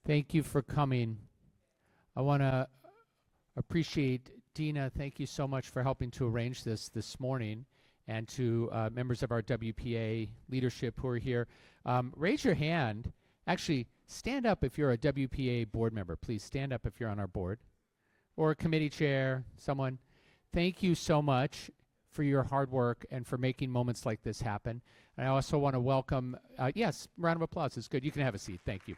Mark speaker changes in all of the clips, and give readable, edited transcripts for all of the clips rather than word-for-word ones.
Speaker 1: Thank you for coming. I want to appreciate Dina. Thank you so much for helping to arrange this morning, and to members of our WPA leadership who are here. Raise your hand. Actually, stand up if you're a WPA board member. Please stand up if you're on our board, or a committee chair, someone. Thank you so much for your hard work and for making moments like this happen. And I also want to welcome, yes, round of applause is good. You can have a seat. Thank you.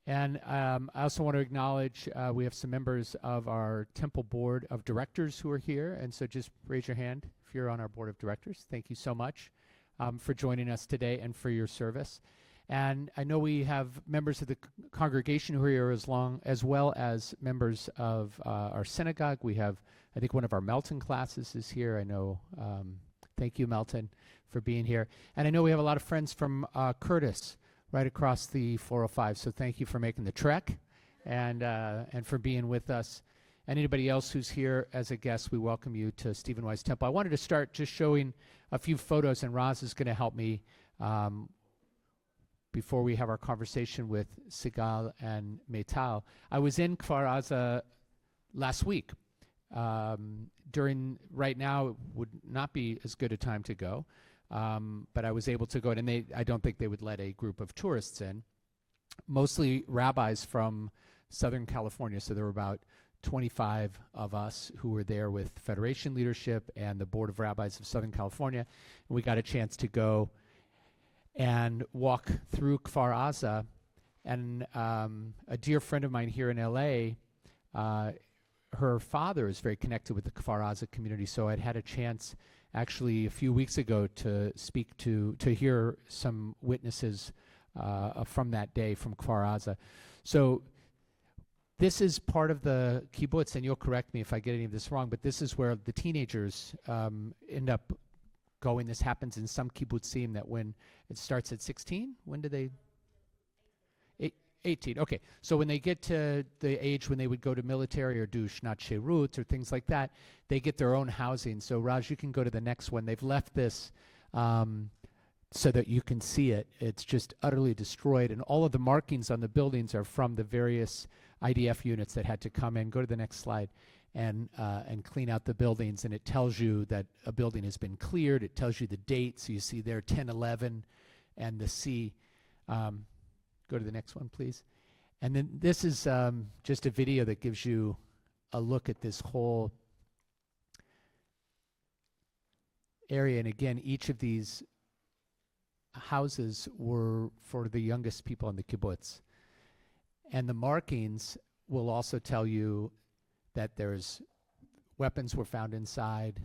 Speaker 1: And I also want to acknowledge we have some members of our temple board of directors who are here. And so just raise your hand if you're on our board of directors. Thank you so much for joining us today and for your service. And I know we have members of the congregation who are here as well as members of our synagogue. We have, I think, one of our Melton classes is here. I know, thank you, Melton, for being here. And I know we have a lot of friends from Curtis right across the 405. So thank you for making the trek and for being with us. And anybody else who's here as a guest, we welcome you to Stephen Wise Temple. I wanted to start just showing a few photos, and Raz is going to help me before we have our conversation with Segal and Maital. I was in Kfar Aza last week. Right now, it would not be as good a time to go. But I was able to go, and I don't think they would let a group of tourists in, mostly rabbis from Southern California. So there were about 25 of us who were there with Federation leadership and the Board of Rabbis of Southern California. And we got a chance to go and walk through Kfar Aza. And a dear friend of mine here in LA, her father is very connected with the Kfar Aza community. So I'd had a chance actually a few weeks ago to speak to hear some witnesses from that day from Kfar Aza. So this is part of the kibbutz, and you'll correct me if I get any of this wrong, but this is where the teenagers end up going. This happens in some kibbutzim that when it starts at 16, when do they? 18, okay. So when they get to the age when they would go to military or do shnat sherut or things like that, they get their own housing. So Raj, you can go to the next one. They've left this so that you can see it. It's just utterly destroyed, and all of the markings on the buildings are from the various IDF units that had to come in. Go to the next slide and clean out the buildings, and it tells you that a building has been cleared. It tells you the date, so you see there 10/11 and the C. Go to the next one, please. And then this is just a video that gives you a look at this whole area. And again, each of these houses were for the youngest people in the kibbutz. And the markings will also tell you that there's weapons were found inside.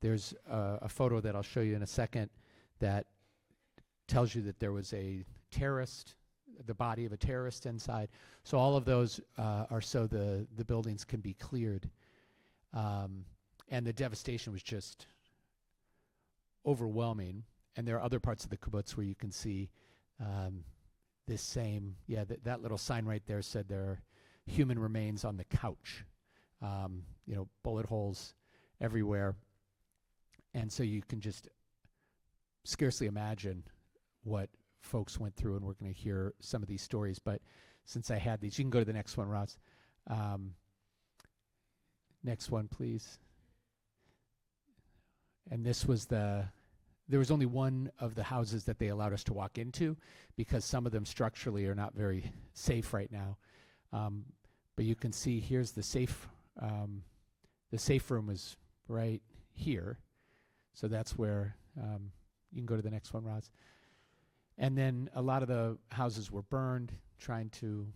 Speaker 1: There's a photo that I'll show you in a second that tells you that there was a terrorist, the body of a terrorist inside. So all of those are so the buildings can be cleared. And the devastation was just overwhelming. And there are other parts of the kibbutz where you can see this same, that little sign right there said there are human remains on the couch. Bullet holes everywhere. And so you can just scarcely imagine what folks went through, and we're going to hear some of these stories. But since I had these, you can go to the next one, Roz. Next one, please. And this was there was only one of the houses that they allowed us to walk into because some of them structurally are not very safe right now. But you can see here's the safe. The safe room is right here. So that's where you can go to the next one, Roz. And then a lot of the houses were burned, trying to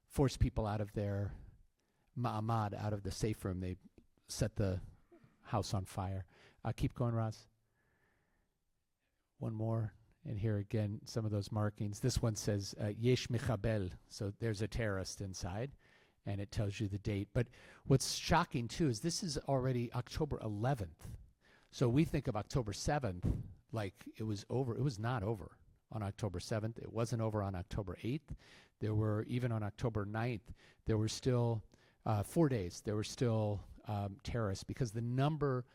Speaker 1: force people out of their ma'amad, out of the safe room. They set the house on fire. Keep going, Roz. One more. And here again, some of those markings. This one says, Yesh Mechabel. So there's a terrorist inside, and it tells you the date. But what's shocking, too, is this is already October 11th. So we think of October 7th like it was over. It was not over on October 7th. It wasn't over on October 8th. There were, even on October 9th, there were still 4 days. There were still terrorists, because the number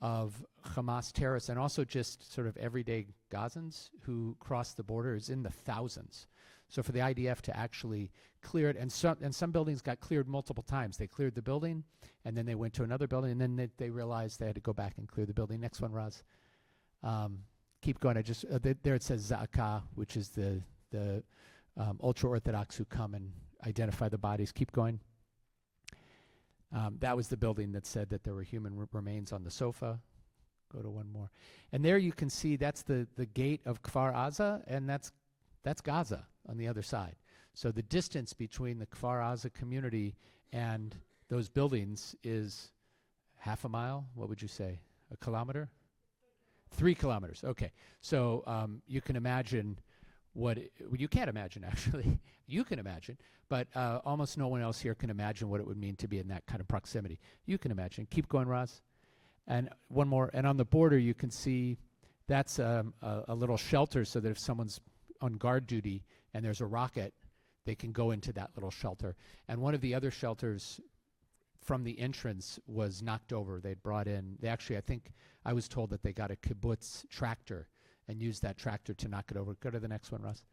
Speaker 1: of Hamas terrorists and also just sort of everyday Gazans who crossed the border is in the thousands. So for the IDF to actually clear it, and some buildings got cleared multiple times. They cleared the building, and then they went to another building, and then they realized they had to go back and clear the building. Next one, Raz. Keep going. I just there it says Za'aka, which is the ultra-Orthodox who come and identify the bodies. Keep going. That was the building that said that there were human remains on the sofa. Go to one more. And there you can see that's the gate of Kfar Aza, and that's Gaza on the other side. So the distance between the Kfar Aza community and those buildings is half a mile. What would you say? A kilometer? 3 kilometers. Okay. So you can imagine you can't imagine, actually. You can imagine, but almost no one else here can imagine what it would mean to be in that kind of proximity. You can imagine. Keep going, Roz. And one more. And on the border, you can see that's a little shelter so that if someone's on guard duty and there's a rocket, they can go into that little shelter. And one of the other shelters from the entrance was knocked over. They'd brought in, I think I was told that they got a kibbutz tractor and used that tractor to knock it over. Go to the next one, Russ.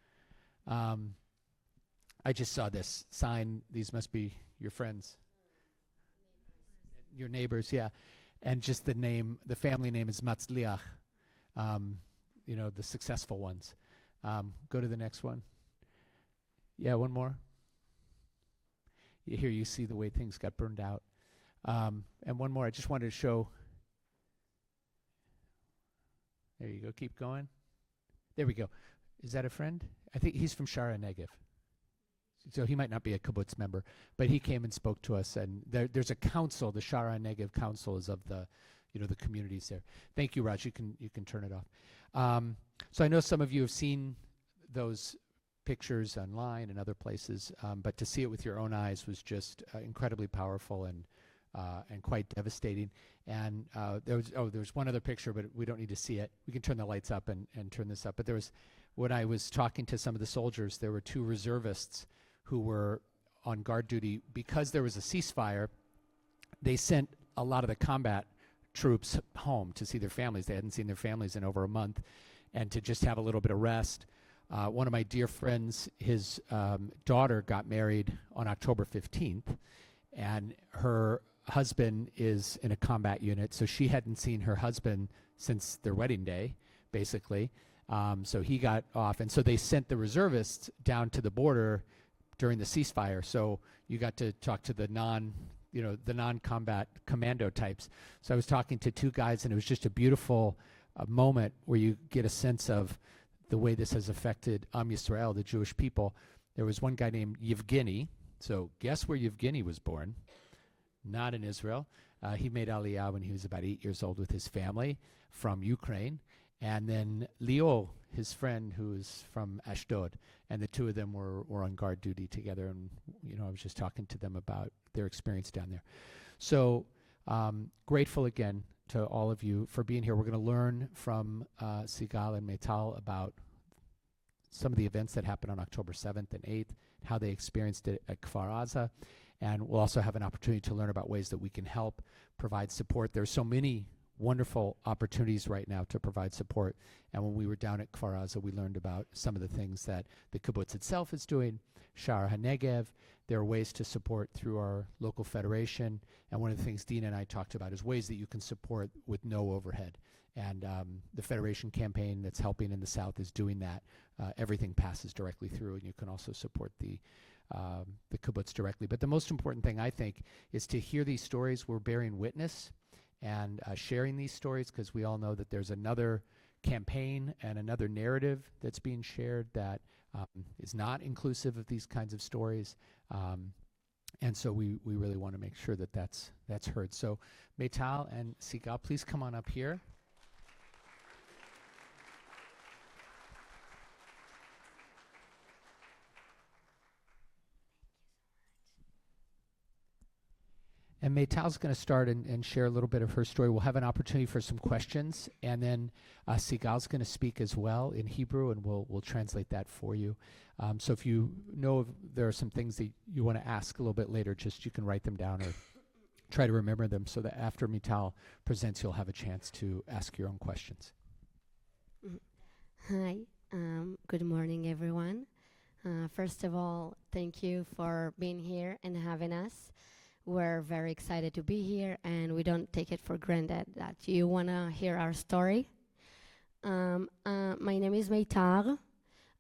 Speaker 1: I just saw this sign. These must be your friends. Your neighbors, yeah. And just the name, the family name is Matzliach, the successful ones. Go to the next one. Yeah, one more. Here you see the way things got burned out. And one more, I just wanted to show. There you go, keep going. There we go. Is that a friend? I think he's from Shara Negev. So he might not be a kibbutz member, but he came and spoke to us. And there's a council, the Shara Negev Council is of the communities there. Thank you, Raj. You can turn it off. So I know some of you have seen those pictures online and other places, but to see it with your own eyes was just incredibly powerful and quite devastating. And there's one other picture, but we don't need to see it. We can turn the lights up and turn this up. But when I was talking to some of the soldiers, there were 2 reservists who were on guard duty. Because there was a ceasefire, they sent a lot of the combat troops home to see their families. They hadn't seen their families in over a month, and to just have a little bit of rest. One of my dear friends, his daughter got married on October 15th, and her husband is in a combat unit, so she hadn't seen her husband since their wedding day, basically. So he got off, and so they sent the reservists down to the border during the ceasefire. So you got to talk to the non-combat commando types. So I was talking to 2 guys, and it was just a beautiful moment where you get a sense of the way this has affected Am Yisrael, the Jewish people. There was one guy named Yevgeny. So guess where Yevgeny was born? Not in Israel. He made Aliyah when he was about 8 years old with his family from Ukraine. And then Leo, his friend, who is from Ashdod. And the 2 of them were on guard duty together. And, I was just talking to them about their experience down there. So grateful again to all of you for being here. We're going to learn from Segal and Maital about some of the events that happened on October 7th and 8th, how they experienced it at Kfar Aza. And we'll also have an opportunity to learn about ways that we can help provide support. There's so many wonderful opportunities right now to provide support. And when we were down at Kfar Aza, we learned about some of the things that the kibbutz itself is doing, Sha'ar HaNegev. There are ways to support through our local federation. And one of the things Dina and I talked about is ways that you can support with no overhead. And the federation campaign that's helping in the South is doing that. Everything passes directly through, and you can also support the kibbutz directly. But the most important thing, I think, is to hear these stories. We're bearing witness and sharing these stories, because we all know that there's another campaign and another narrative that's being shared that is not inclusive of these kinds of stories. And so we really want to make sure that that's heard. So Maital and Segal, please come on up here. And Maital's going to start and share a little bit of her story. We'll have an opportunity for some questions, and then Segal's going to speak as well in Hebrew, and we'll translate that for you. So if you know if there are some things that you want to ask a little bit later, just you can write them down or try to remember them so that after Maital presents, you'll have a chance to ask your own questions.
Speaker 2: Hi, good morning, everyone. First of all, thank you for being here and having us. We're very excited to be here, and we don't take it for granted that you want to hear our story. My name is Maital.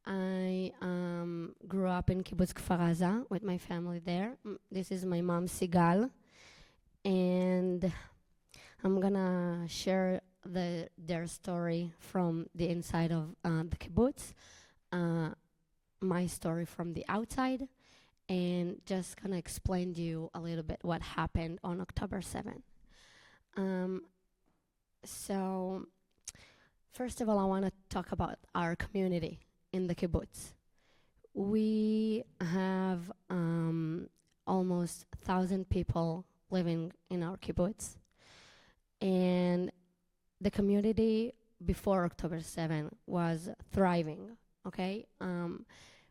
Speaker 2: I grew up in Kibbutz Kfar Aza with my family there. This is my mom, Segal, and I'm gonna share their story from the inside of the kibbutz, my story from the outside, and just gonna explain to you a little bit what happened on October 7th. So first of all, I want to talk about our community in the kibbutz. We have almost 1,000 people living in our kibbutz, and the community before October 7 was thriving, okay?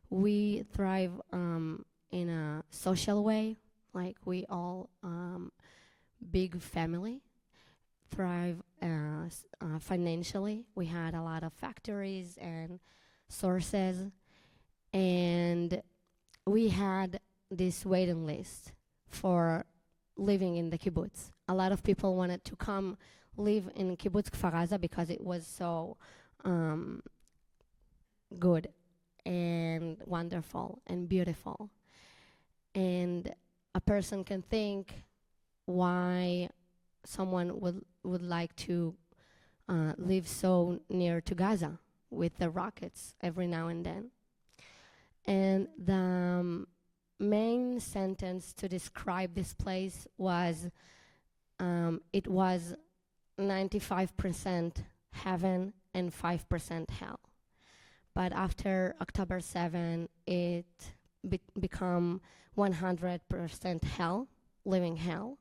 Speaker 2: We thrive in a social way, like we all, big family, thrive financially. We had a lot of factories and sources, and we had this waiting list for living in the kibbutz. A lot of people wanted to come live in Kibbutz Kfar Aza because it was so good and wonderful and beautiful. And a person can think why someone would like to live so near to Gaza with the rockets every now and then. And the main sentence to describe this place was, it was 95% heaven and 5% hell. But after October 7, it become 100% hell, living hell.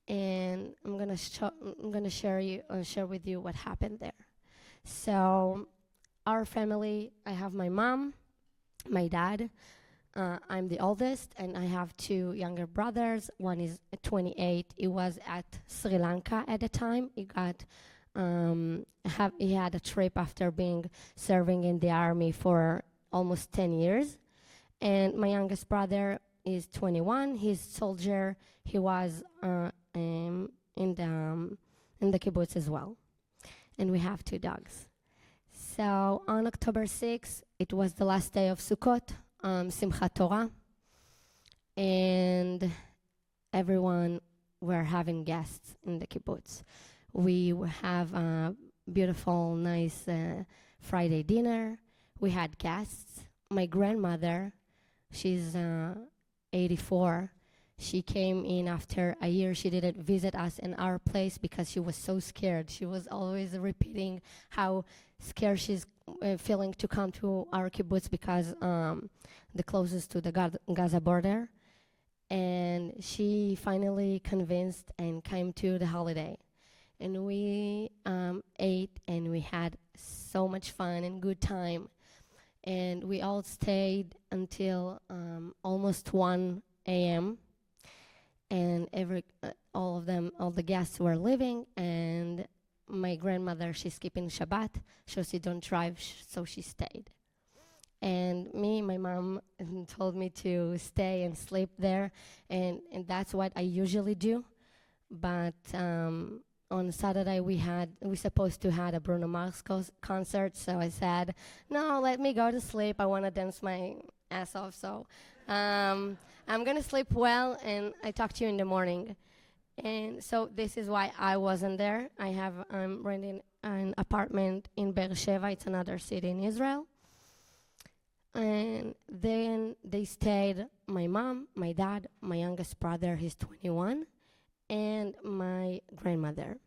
Speaker 2: And I'm gonna share with you what happened there. So our family, I have my mom, my dad, I'm the oldest, and I have two younger brothers. One is 28. He was at Sri Lanka at the time. He had a trip after serving in the army for almost 10 years. And my youngest brother is 21. He's soldier. He was in the kibbutz as well. And we have two dogs. So on October 6th, it was the last day of Sukkot, Simchat Torah, and everyone were having guests in the kibbutz. We have a beautiful, nice Friday dinner. We had guests. My grandmother, she's 84. She came in after a year. She didn't visit us in our place because she was so scared. She was always repeating how scared she's feeling to come to our kibbutz because the closest to the Gaza border. And she finally convinced and came to the holiday. And we ate and we had so much fun and good time. And we all stayed until almost 1 a.m. And all the guests were leaving, and my grandmother, she's keeping Shabbat, so she don't drive, so she stayed. And my mom told me to stay and sleep there, and that's what I usually do. But on Saturday we supposed to have a Bruno Mars concert, so I said, no, let me go to sleep. I want to dance my ass off, so I'm gonna sleep well, and I talk to you in the morning. And so this is why I wasn't there. I'm renting an apartment in Beersheba. It's another city in Israel. And then they stayed, my mom, my dad, my youngest brother, he's 21, and my grandmother.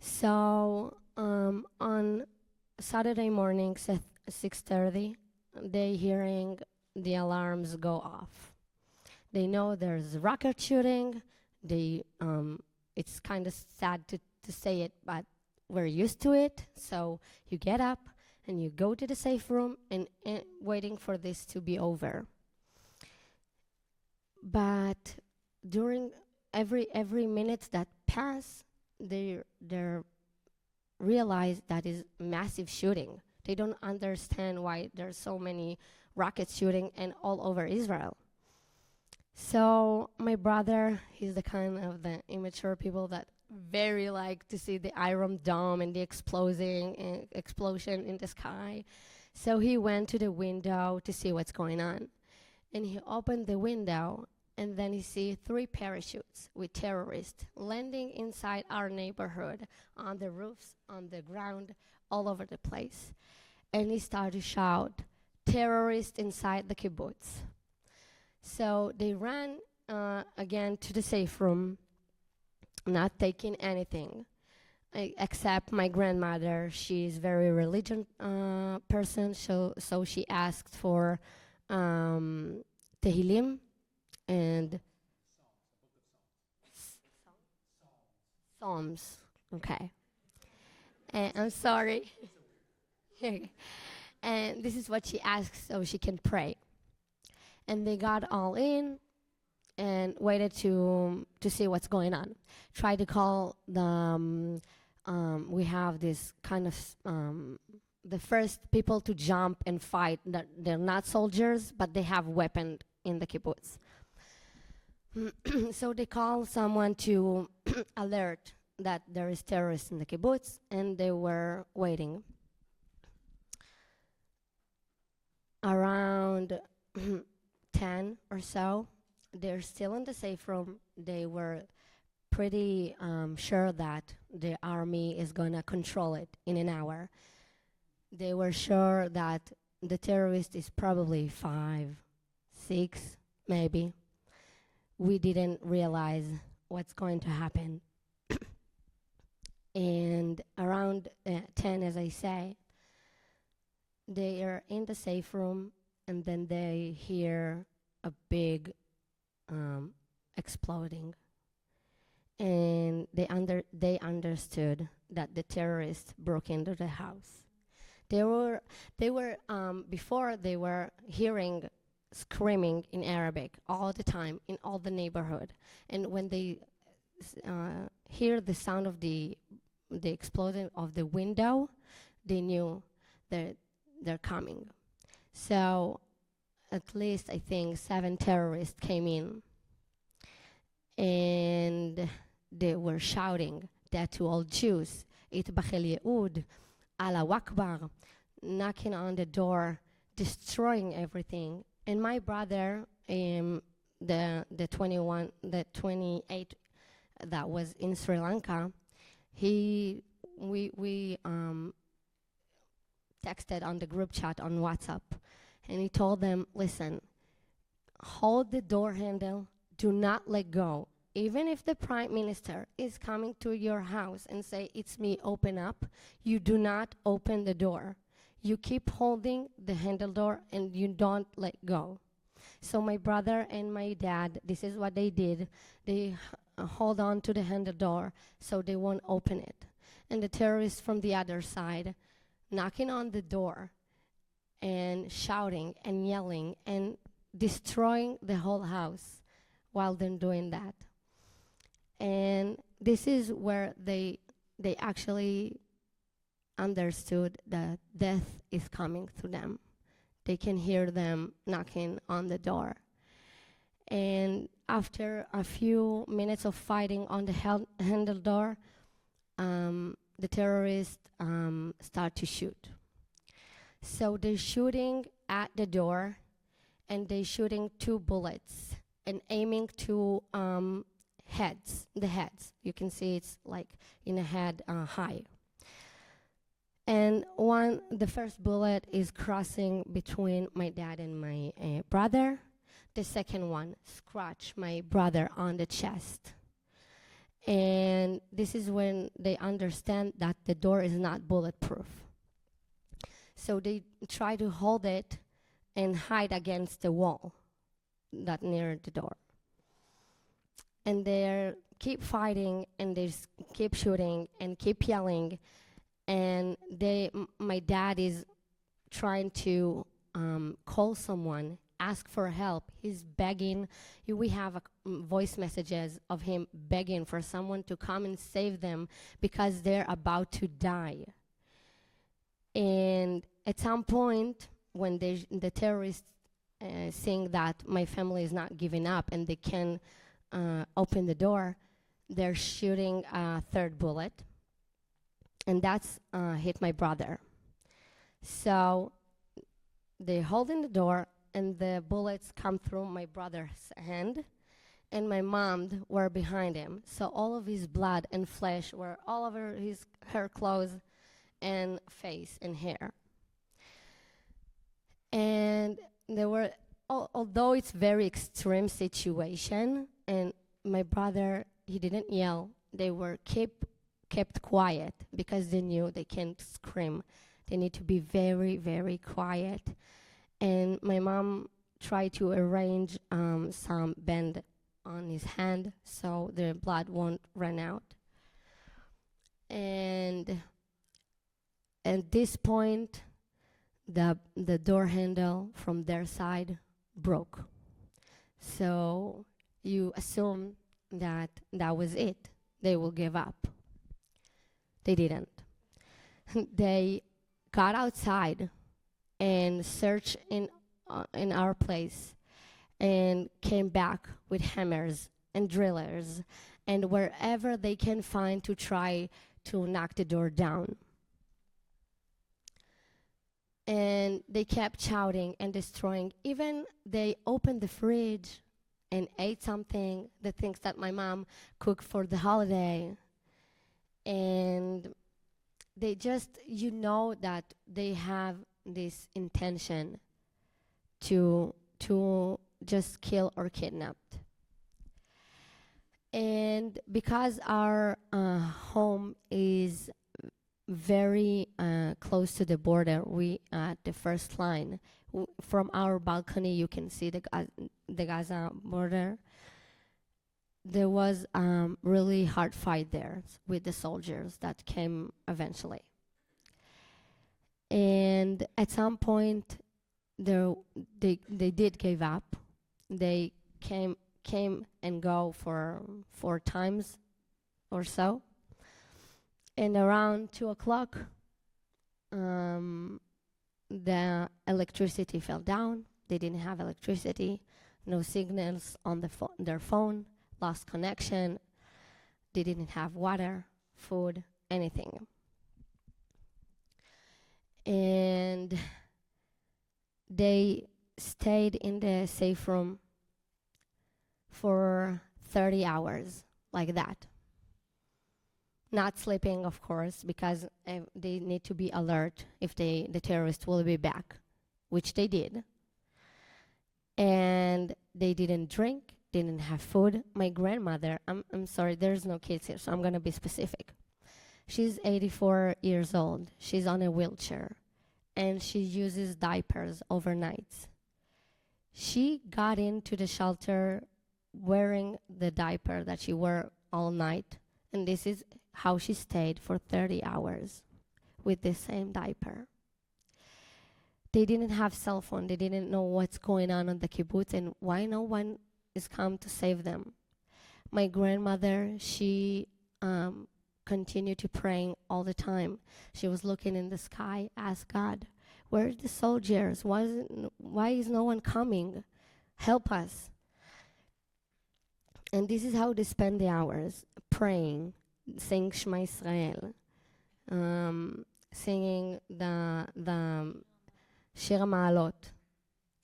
Speaker 2: So on Saturday morning, 6:30, they hearing the alarms go off. They know there's rocket shooting. It's kind of sad to say it, but we're used to it. So you get up and you go to the safe room and waiting for this to be over. But during every minute that pass, they realize that is massive shooting. They don't understand why there's so many rockets shooting and all over Israel. So my brother, he's the kind of the immature people that very like to see the Iron Dome and the explosion in the sky. So he went to the window to see what's going on. And he opened the window, and then he see 3 parachutes with terrorists landing inside our neighborhood, on the roofs, on the ground, all over the place. And he started to shout, "Terrorists inside the kibbutz." So they ran again to the safe room, not taking anything, except my grandmother. She's very religious person, so she asked for Tehillim and Psalms. Okay. I'm sorry. And this is what she asked so she can pray. And they got all in and waited to see what's going on. Tried to call the, we have this kind of, the first people to jump and fight. They're not soldiers, but they have weapons in the kibbutz. So they call someone to alert that there is terrorists in the kibbutz, and they were waiting. Around 10 or so, they're still in the safe room. They were pretty sure that the army is going to control it in an hour. They were sure that the terrorist is probably 5, 6, maybe. We didn't realize what's going to happen. And around 10, as I say, they are in the safe room, and then they hear a big exploding. And they understood that the terrorists broke into the house. They were before they were hearing screaming in Arabic all the time in all the neighborhood. And when they hear the sound of the explosion of the window, they knew that they're coming. So at least I think 7 terrorists came in, and they were shouting that to all Jews, "Itbachel Yehud, Allahu Akbar," knocking on the door, destroying everything. And my brother, the 28 that was in Sri Lanka, we texted on the group chat on WhatsApp, and he told them, "Listen, hold the door handle, do not let go. Even if the prime minister is coming to your house and say, 'It's me, open up,' you do not open the door. You keep holding the handle door and you don't let go." So my brother and my dad, this is what they did. They hold on to the handle door so they won't open it. And the terrorists from the other side knocking on the door and shouting and yelling and destroying the whole house while they're doing that. And this is where they actually understood that death is coming to them. They can hear them knocking on the door. And after a few minutes of fighting on the handle door, the terrorists start to shoot. So they're shooting at the door, and they're shooting 2 bullets and aiming to the heads. You can see it's like in a head high. And the first bullet is crossing between my dad and my brother. The second one scratched my brother on the chest. And this is when they understand that the door is not bulletproof. So they try to hold it and hide against the wall that near the door. And they keep fighting, and they keep shooting and keep yelling. And my dad is trying to call someone ask for help. He's begging. We have voice messages of him begging for someone to come and save them because they're about to die. And at some point, when the terrorists seeing that my family is not giving up and they can open the door, they're shooting a third bullet. And that's hit my brother. So they hold in the door, and the bullets come through my brother's hand, and my mom were behind him. So all of his blood and flesh were all over his her clothes and face and hair. And there were, although it's very extreme situation, and my brother, he didn't yell. They were kept quiet because they knew they can't scream. They need to be very, very quiet. And my mom tried to arrange some band on his hand so the blood won't run out. And at this point, the door handle from their side broke. So you assume that that was it. They will give up. They didn't. They got outside and searched in our place and came back with hammers and drillers and wherever they can find to try to knock the door down. And they kept shouting and destroying. Even they opened the fridge and ate something, the things that my mom cooked for the holiday. And they just, that they have this intention to just kill or kidnap. And because our home is very close to the border, we at the first line. From our balcony, you can see the Gaza border. There was really hard fight there with the soldiers that came eventually. And at some point, they did give up. They came and go for 4 times or so. And around 2 o'clock, the electricity fell down. They didn't have electricity, no signals on their phone, lost connection. They didn't have water, food, anything. And they stayed in the safe room for 30 hours, like that. Not sleeping, of course, because they need to be alert if the terrorists will be back, which they did. And they didn't drink, didn't have food. My grandmother, I'm sorry, there's no kids here, so I'm going to be specific. She's 84 years old. She's on a wheelchair, and she uses diapers overnight. She got into the shelter wearing the diaper that she wore all night, and this is how she stayed for 30 hours with the same diaper. They didn't have cell phone. They didn't know what's going on the kibbutz and why no one is come to save them. My grandmother, she continued to praying all the time. She was looking in the sky, ask God, where are the soldiers? Why is no one coming? Help us. And this is how they spend the hours, praying, sing Shema Israel, singing the Shir HaMa'alot,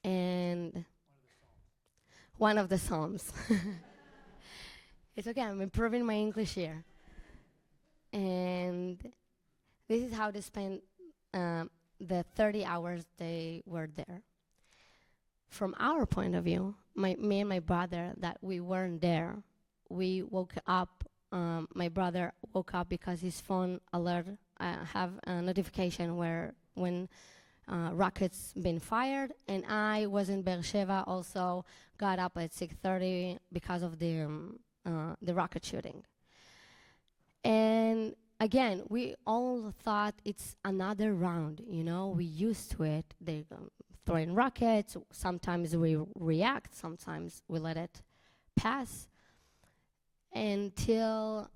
Speaker 2: and one of the Psalms. It's okay, I'm improving my English here. And this is how they spent the 30 hours they were there. From our point of view, me and my brother, that we weren't there, we woke up. My brother woke up because his phone alert have a notification when rockets been fired, and I was in Beersheba, also got up at 6:30 because of the rocket shooting. And again, we all thought it's another round, we used to it. They throwing rockets. Sometimes we react, sometimes we let it pass, until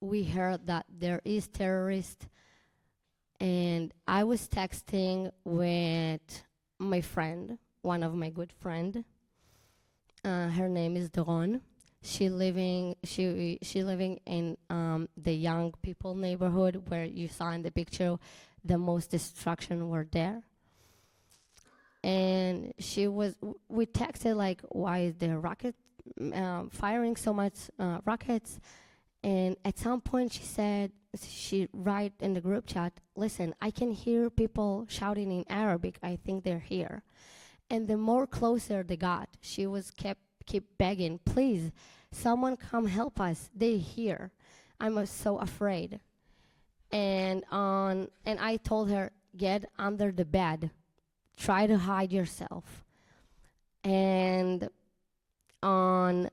Speaker 2: we heard that there is terrorist. And I was texting with my friend, one of my good friend. Her name is Doron. She living in the young people neighborhood where you saw in the picture the most destruction were there. And we texted like, why is the rocket firing so much rockets? And at some point she write in the group chat, listen, I can hear people shouting in Arabic. I think they're here. And the more closer they got, she was keep begging, please, someone come help us. They're here. I was so afraid. And I told her, get under the bed. Try to hide yourself. And on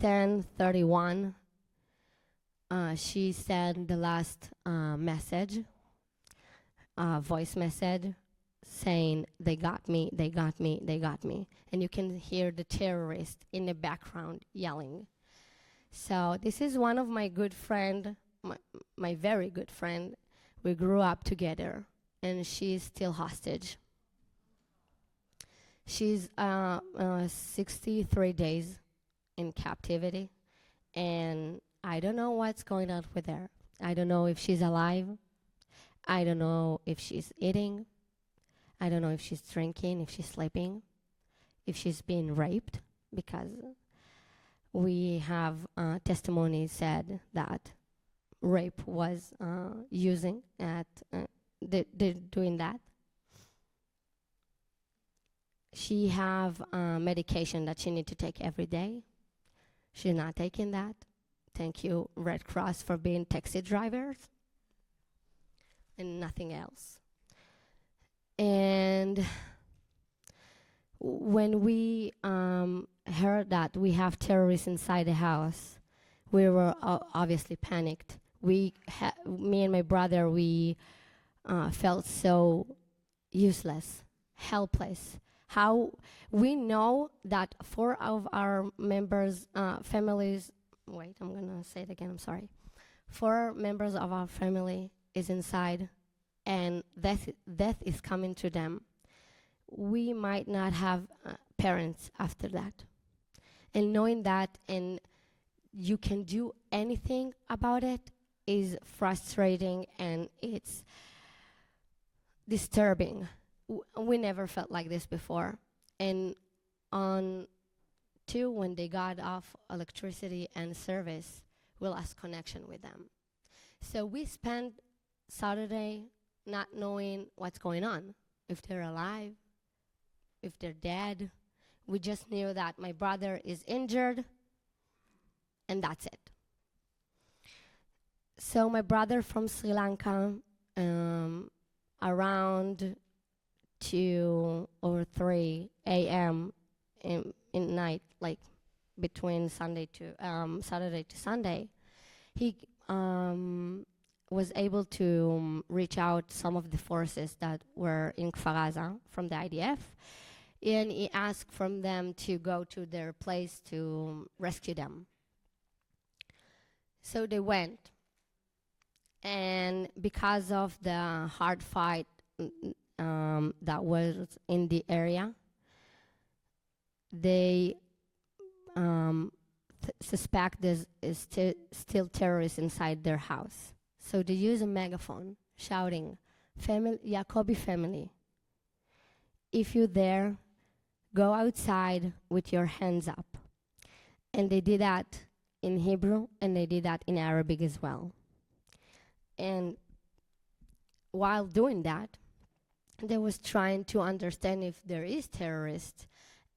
Speaker 2: 10:31, she sent the last message, voice message, saying, they got me, they got me, they got me. And you can hear the terrorist in the background yelling. So this is one of my good friend, my very good friend. We grew up together, and she's still hostage. She's 63 days in captivity, and I don't know what's going on with her. I don't know if she's alive. I don't know if she's eating. I don't know if she's drinking, if she's sleeping, if she's being raped, because we have testimony said that rape was using at they're doing that. She have medication that she need to take every day. She's not taking that. Thank you, Red Cross, for being taxi drivers and nothing else. And when we heard that we have terrorists inside the house, we were obviously panicked. Me and my brother, we felt so useless, helpless. How we know that 4 of our members, families, wait, I'm gonna say it again, I'm sorry. 4 members of our family is inside, and death is coming to them. We might not have parents after that. And knowing that, and you can do anything about it, is frustrating, and it's disturbing. We never felt like this before. And on 2, when they got off electricity and service, we lost connection with them. So we spent Saturday not knowing what's going on, if they're alive, if they're dead. We just knew that my brother is injured, and that's it. So my brother from Sri Lanka, around 2 or 3 a.m. in night, like between Saturday to Sunday, he was able to reach out some of the forces that were in Kfar Aza from the IDF, and he asked from them to go to their place to rescue them. So they went, and because of the hard fight that was in the area, they suspect there's still terrorists inside their house. So they use a megaphone shouting, Yacobi family, if you're there, go outside with your hands up. And they did that in Hebrew, and they did that in Arabic as well. And while doing that, they was trying to understand if there is terrorists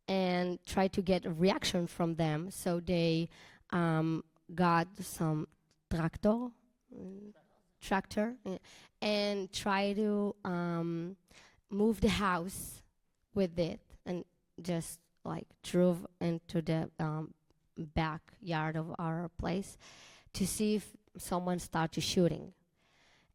Speaker 2: and try to get a reaction from them. So they got some tractor, and try to move the house with it, and just like drove into the backyard of our place to see if someone started shooting.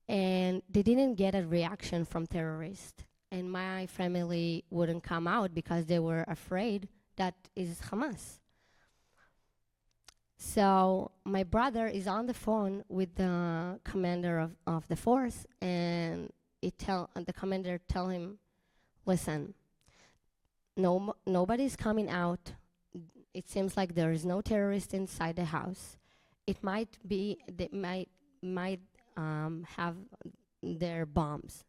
Speaker 2: And they didn't get a reaction from terrorists. and my family wouldn't come out because they were afraid that is Hamas. So my brother is on the phone with the commander of the force, and the commander tell him, listen, nobody's coming out. It seems like there is no terrorist inside the house. It might be, they might have their bombs.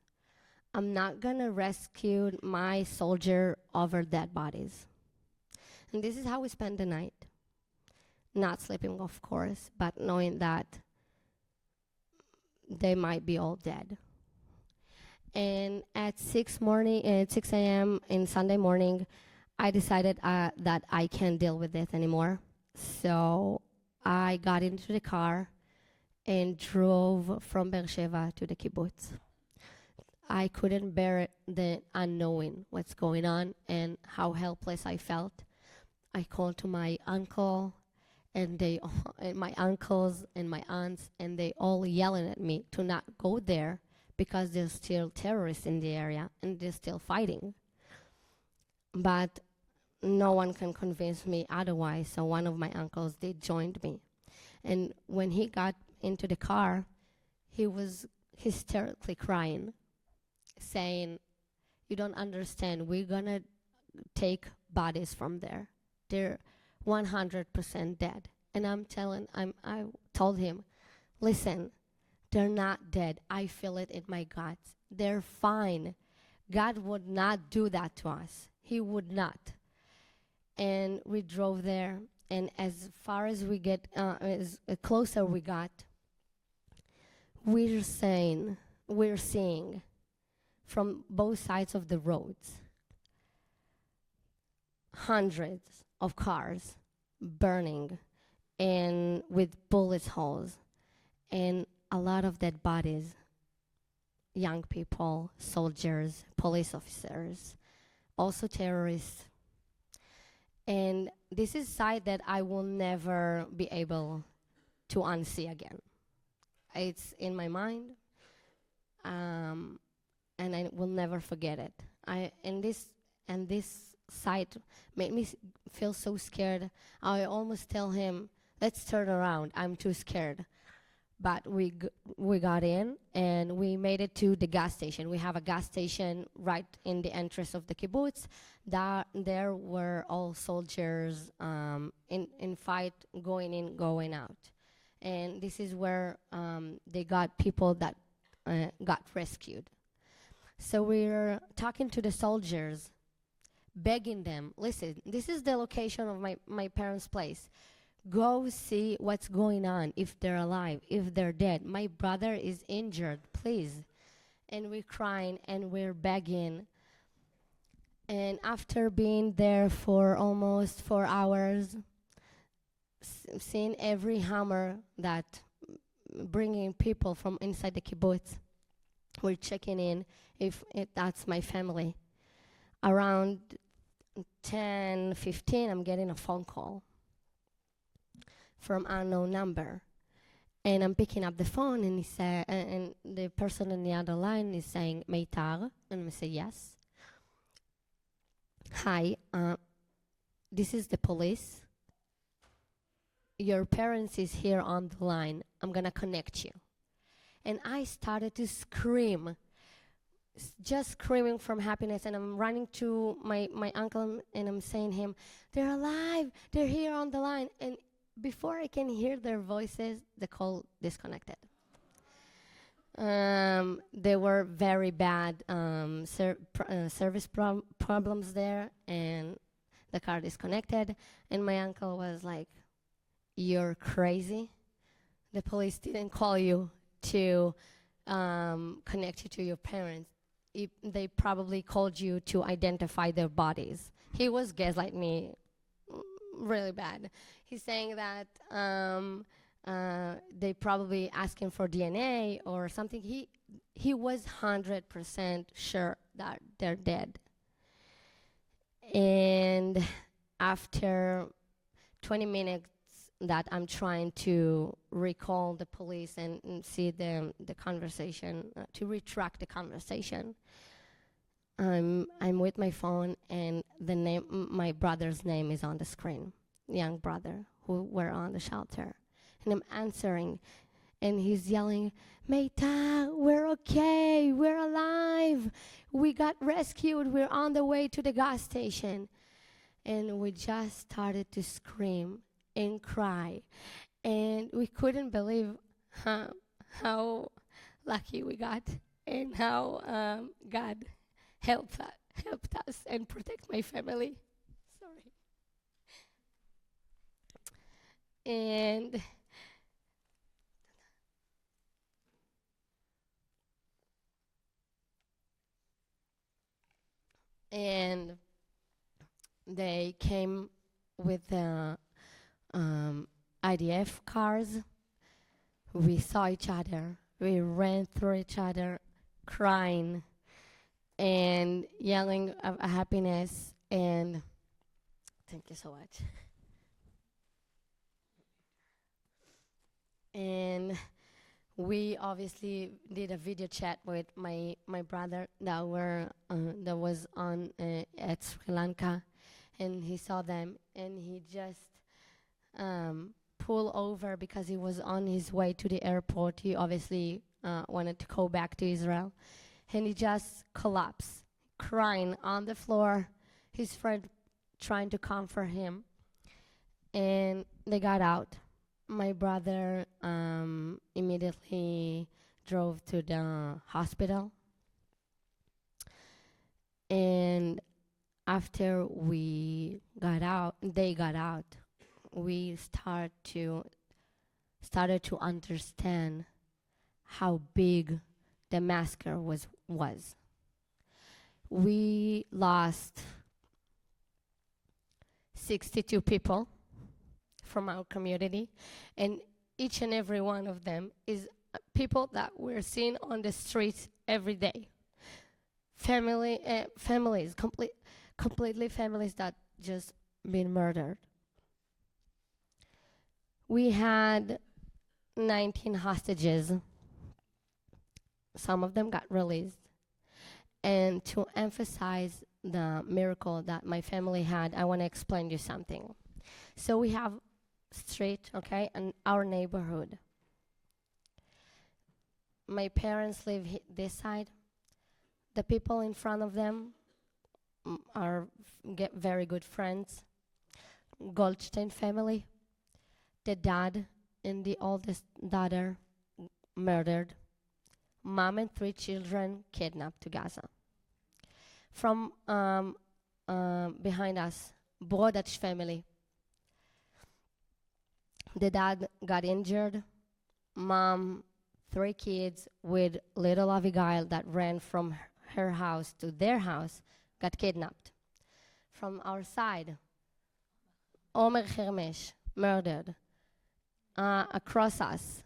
Speaker 2: I'm not gonna rescue my soldier over dead bodies. And this is how we spend the night. Not sleeping, of course, but knowing that they might be all dead. And at 6 a.m. in Sunday morning, I decided that I can't deal with this anymore. So I got into the car and drove from Beersheba to the kibbutz. I couldn't bear the unknowing what's going on and how helpless I felt. I called to my uncle, and my uncles and my aunts, and they all yelling at me to not go there because there's still terrorists in the area and they're still fighting. But no one can convince me otherwise, so one of my uncles, they joined me. And when he got into the car, he was hysterically crying, saying, you don't understand, we're gonna take bodies from there. They're 100% dead. And I told him, listen, they're not dead. I feel it in my guts. They're fine. God would not do that to us. He would not. And we drove there, and as far as we get, as closer we got, we're seeing from both sides of the roads hundreds of cars burning and with bullet holes, and a lot of dead bodies, young people, soldiers, police officers, also terrorists. And this is a sight that I will never be able to unsee again. It's in my mind, and I will never forget it. And this sight made me feel so scared. I almost tell him, let's turn around, I'm too scared. But we got in, and we made it to the gas station. We have a gas station right in the entrance of the kibbutz. There were all soldiers in fight, going in, going out. And this is where they got people that got rescued. So we're talking to the soldiers, begging them, listen, this is the location of my parents' place. Go see what's going on, if they're alive, if they're dead. My brother is injured, please. And we're crying and we're begging. And after being there for almost 4 hours, seeing every hammer that bringing people from inside the kibbutz, we're checking in if that's my family. Around 10:15, I'm getting a phone call from unknown number, and I'm picking up the phone, and and the person on the other line is saying, Maital, and I say, yes. Hi, this is the police. Your parents is here on the line. I'm gonna connect you. And I started to scream, just screaming from happiness, and I'm running to my uncle, and I'm saying him, they're alive, they're here on the line. And before I can hear their voices, the call disconnected. There were very bad service problems there, and the car disconnected. And my uncle was like, you're crazy. The police didn't call you to connect you to your parents. They probably called you to identify their bodies. He was gaslighting me really bad. He's saying that they probably asking for DNA or something. He was 100% sure that they're dead. And after 20 minutes that I'm trying to recall the police and see the conversation, to retract the conversation, I'm with my phone, and my brother's name is on the screen, young brother who were on the shelter, and I'm answering, and he's yelling, "Maital, we're okay, we're alive, we got rescued, we're on the way to the gas station," and we just started to scream and cry, and we couldn't believe how lucky we got, and how God helped us and protect my family. Sorry. And they came with IDF cars. We saw each other. We ran through each other, crying and yelling of happiness. And thank you so much. And we obviously did a video chat with my brother that was on at Sri Lanka, and he saw them, and he just pulled over because he was on his way to the airport. He obviously wanted to go back to Israel, and he just collapsed, crying on the floor. His friend trying to comfort him, and they got out. My brother immediately drove to the hospital, and after they got out, we started to understand how big the massacre was. We lost 62 people from our community, and each and every one of them is people that we're seeing on the streets every day. Completely families that just been murdered. We had 19 hostages. Some of them got released. And to emphasize the miracle that my family had, I want to explain you something. So we have street, okay, and our neighborhood. My parents live this side. The people in front of them are very good friends. Goldstein family. The dad and the oldest daughter murdered. Mom and 3 children kidnapped to Gaza. From behind us, Brodach family. The dad got injured. Mom, 3 kids with little Abigail that ran from her house to their house, got kidnapped. From our side, Omer Hermesh, murdered. Across us,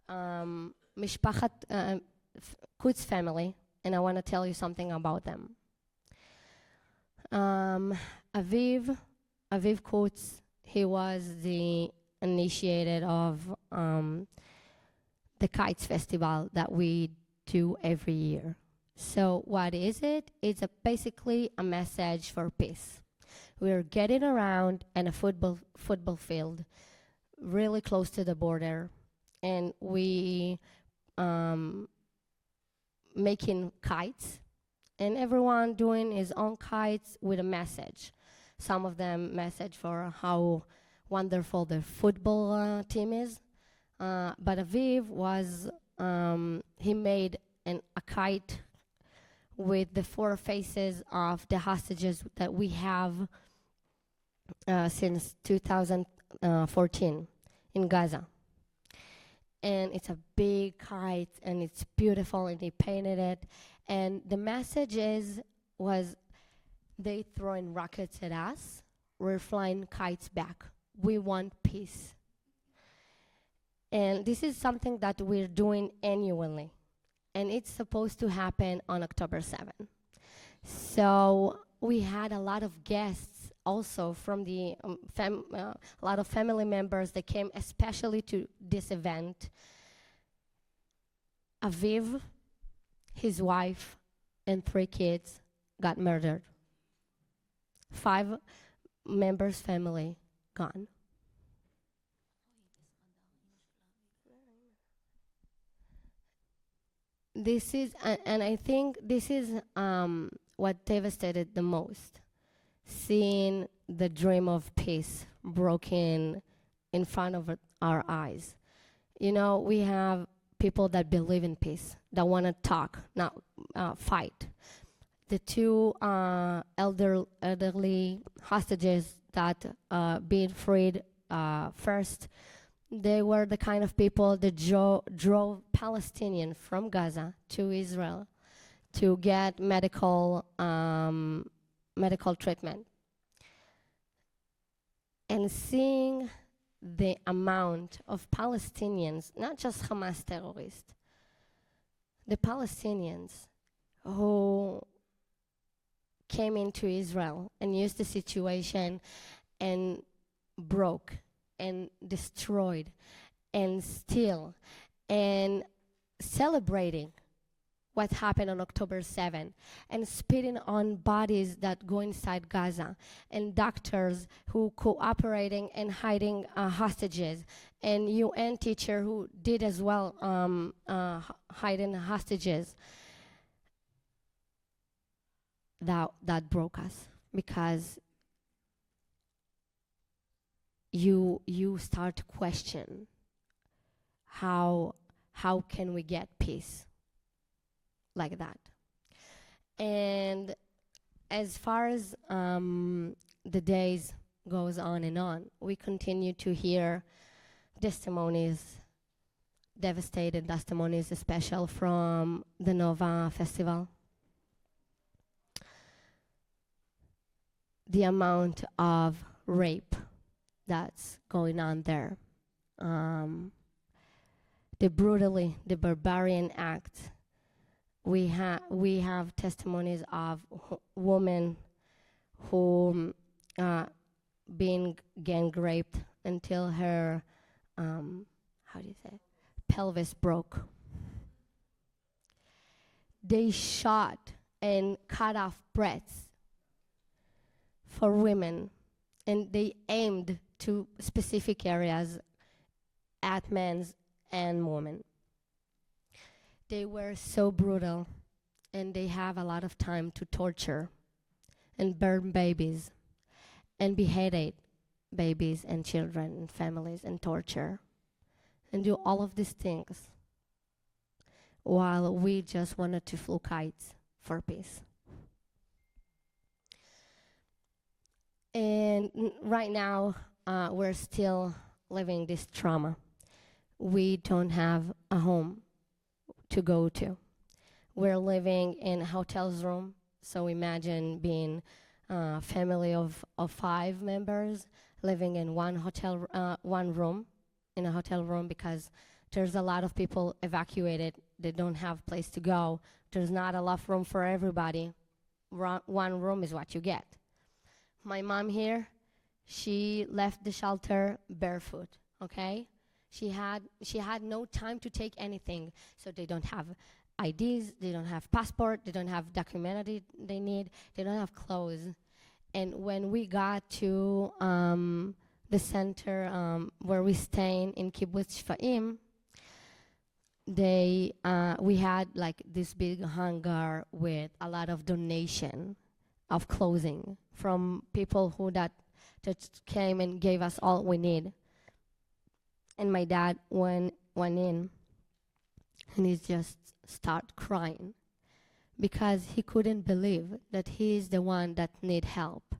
Speaker 2: Mishpachat Kutz family, and I want to tell you something about them. Aviv Kutz, he was the initiated of the Kites Festival that we do every year. So what is it? It's basically a message for peace. We're getting around in a football field really close to the border, and we making kites, and everyone doing his own kites with a message. Some of them message for how wonderful the football team is, but Aviv was he made a kite with the 4 faces of the hostages that we have since 2014 in Gaza. And it's a big kite, and it's beautiful, and they painted it. And the message was they throwing rockets at us, we're flying kites back. We want peace. And this is something that we're doing annually, and it's supposed to happen on October 7th. So we had a lot of guests also from the a lot of family members that came especially to this event. Aviv, his wife, and 3 kids got murdered. 5 members' family gone. This is, and I think this is what devastated the most. Seeing the dream of peace broken in front of our eyes. You know, we have people that believe in peace, that want to talk, not fight. The 2 elderly hostages that being freed first, they were the kind of people that drove Palestinians from Gaza to Israel to get medical treatment. And seeing the amount of Palestinians, not just Hamas terrorists, the Palestinians who came into Israel and used the situation and broke and destroyed and steal and celebrating what happened on October 7th and spitting on bodies that go inside Gaza and doctors who cooperating and hiding hostages and UN teacher who did as well hiding hostages. That broke us, because you start to question how can we get peace like that. And as far as the days goes on and on, we continue to hear testimonies, devastated testimonies, especially from the Nova Festival. The amount of rape that's going on there, the barbarian act. We have testimonies of women who being gang raped until her pelvis broke. They shot and cut off breasts for women, and they aimed to specific areas at men and women. They were so brutal, and they have a lot of time to torture and burn babies and beheaded babies and children and families and torture and do all of these things while we just wanted to fly kites for peace. And right now, we're still living this trauma. We don't have a home to go to. We're living in a hotel's room, so imagine being a family of 5 members living in one room, in a hotel room, because there's a lot of people evacuated. They don't have place to go. There's not enough room for everybody. One room is what you get. My mom here, she left the shelter barefoot, okay? She had no time to take anything, so they don't have IDs, they don't have passport, they don't have documentary they need, they don't have clothes. And when we got to the center where we staying in Kibbutz Kfar Aza, we had like this big hangar with a lot of donation of clothing from people who that came and gave us all we need. And my dad went in, and he just started crying because he couldn't believe that he is the one that need help,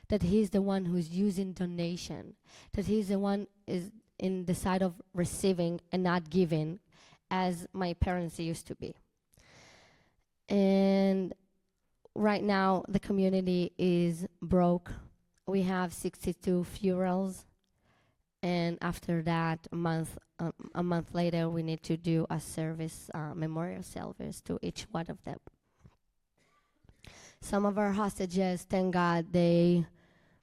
Speaker 2: that he's the one who's using donation, that he's the one is in the side of receiving and not giving, as my parents used to be. And right now, the community is broke. We have 62 funerals, and after that, a month later, we need to do a service, memorial service to each one of them. Some of our hostages, thank God, they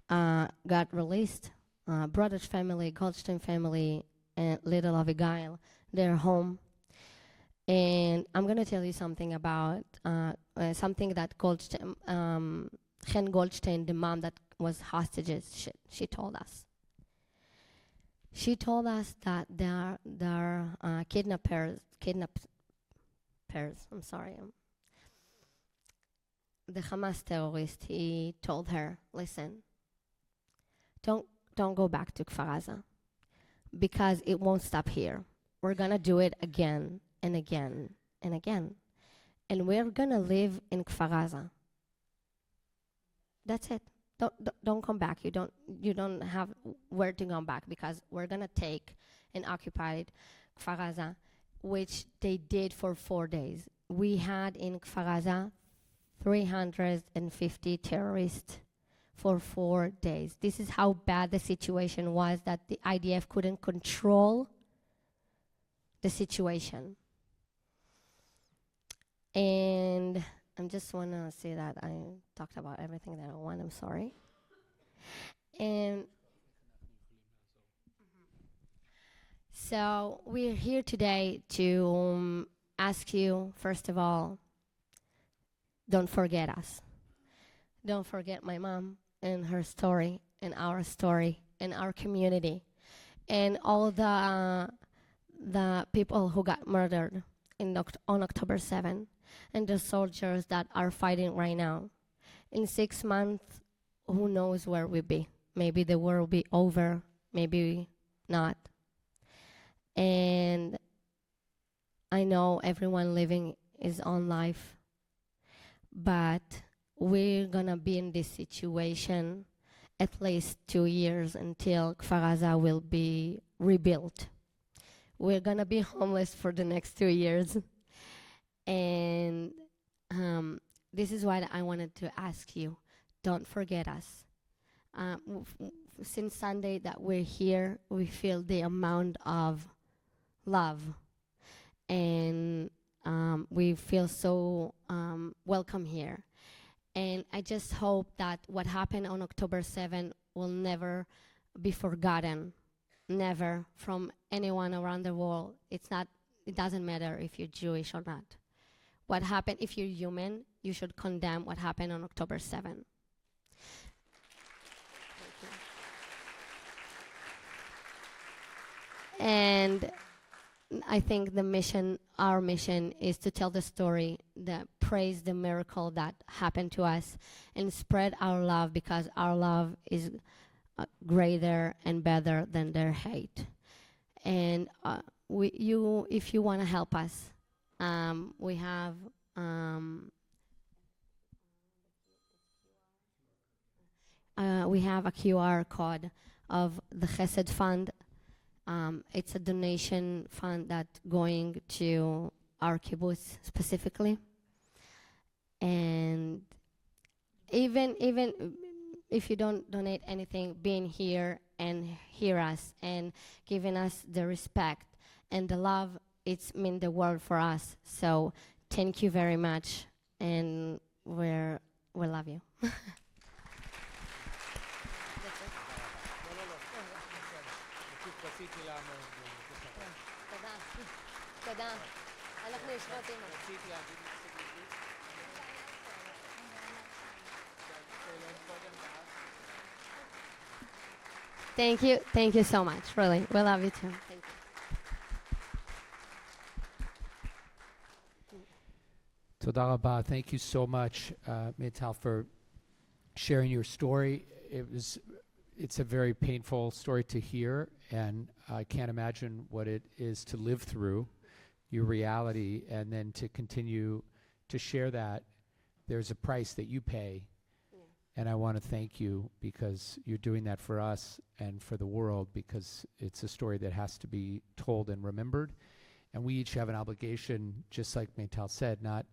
Speaker 2: got released. Brothers family, Goldstein family, and Little Abigail, they're home. And I'm going to tell you something about something that Chen Goldstein, the mom that was hostages, she told us. She told us that there are kidnappers, I'm sorry. The Hamas terrorist, he told her, listen, don't go back to Kfar Aza, because it won't stop here. We're going to do it again and again and again. And we're going to live in Kfar Aza. That's it. Don't come back. You don't have where to come back, because we're going to take and occupy Kfar Aza, which they did for 4 days. We had in Kfar Aza 350 terrorists for 4 days. This is how bad the situation was, that the IDF couldn't control the situation. And I just want to say that I talked about everything that I want. I'm sorry. And so we're here today to ask you, first of all, don't forget us. Don't forget my mom and her story and our community and all the people who got murdered on October 7th, and the soldiers that are fighting right now. In 6 months, who knows where we'll be. Maybe the war will be over, maybe not. And I know everyone living his own life, but we're gonna be in this situation at least 2 years until Kfar Aza will be rebuilt. We're gonna be homeless for the next 2 years. And this is why I wanted to ask you, don't forget us. Since Sunday that we're here, we feel the amount of love. And we feel so welcome here. And I just hope that what happened on October 7th will never be forgotten. Never, from anyone around the world. It doesn't matter if you're Jewish or not. What happened, if you're human, you should condemn what happened on October 7th. And I think our mission is to tell the story, that praise the miracle that happened to us, and spread our love, because our love is greater and better than their hate. And if you want to help us, we have a QR code of the Chesed Fund. It's a donation fund that's going to our kibbutz specifically. And even if you don't donate anything, being here and hear us and giving us the respect and the love, it's mean the world for us. So thank you very much, and we love you. Thank you so much, really. We love you too. Thank you.
Speaker 1: Toda rabah. Thank you so much, Maital, for sharing your story. It's a very painful story to hear, and I can't imagine what it is to live through your reality and then to continue to share that. There's a price that you pay. And I want to thank you, because you're doing that for us and for the world, because it's a story that has to be told and remembered. And we each have an obligation, just like Maital said, not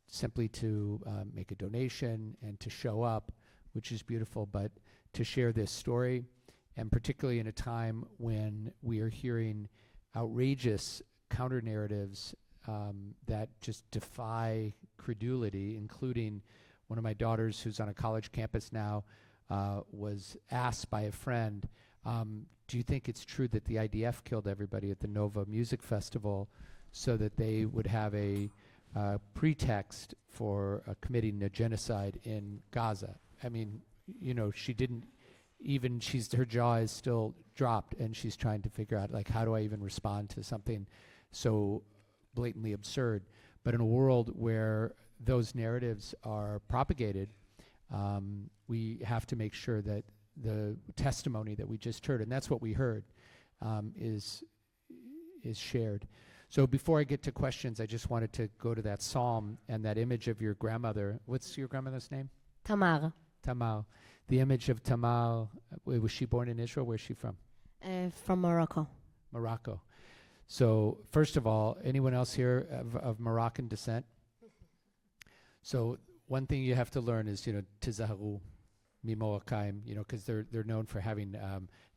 Speaker 1: simply to make a donation and to show up, which is beautiful, but to share this story. And particularly in a time when we are hearing outrageous counter-narratives that just defy credulity, including one of my daughters who's on a college campus now was asked by a friend, do you think it's true that the IDF killed everybody at the Nova Music Festival? so that they would have a pretext for committing a genocide in Gaza. I mean, you know, she didn't even, her jaw is still dropped, and she's trying to figure out, like, how do I even respond to something so blatantly absurd? But in a world where those narratives are propagated, we have to make sure that the testimony that we just heard, and that's what we heard, is shared. So before I get to questions, I just wanted to go to that psalm and that image of your grandmother. What's your grandmother's name?
Speaker 2: Tamar,
Speaker 1: Tamar. The image of Tamar, was she born in Israel? Where's she from?
Speaker 2: from Morocco.
Speaker 1: Morocco. So first of all, anyone else here of Moroccan descent? So one thing you have to learn is, you know, tizaharu mimoakaim, you know, because they're known for having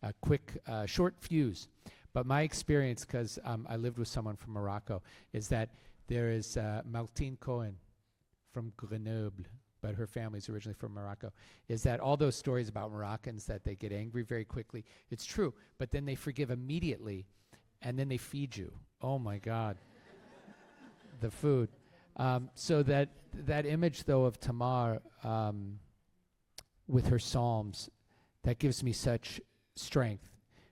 Speaker 1: a quick, short fuse. But my experience, because I lived with someone from Morocco, is that there is Martine Cohen from Grenoble, but her family's originally from Morocco, is that all those stories about Moroccans that they get angry very quickly, it's true, but then they forgive immediately, and then they feed you. Oh my God, the food. So that image, though, of Tamar with her psalms, that gives me such strength,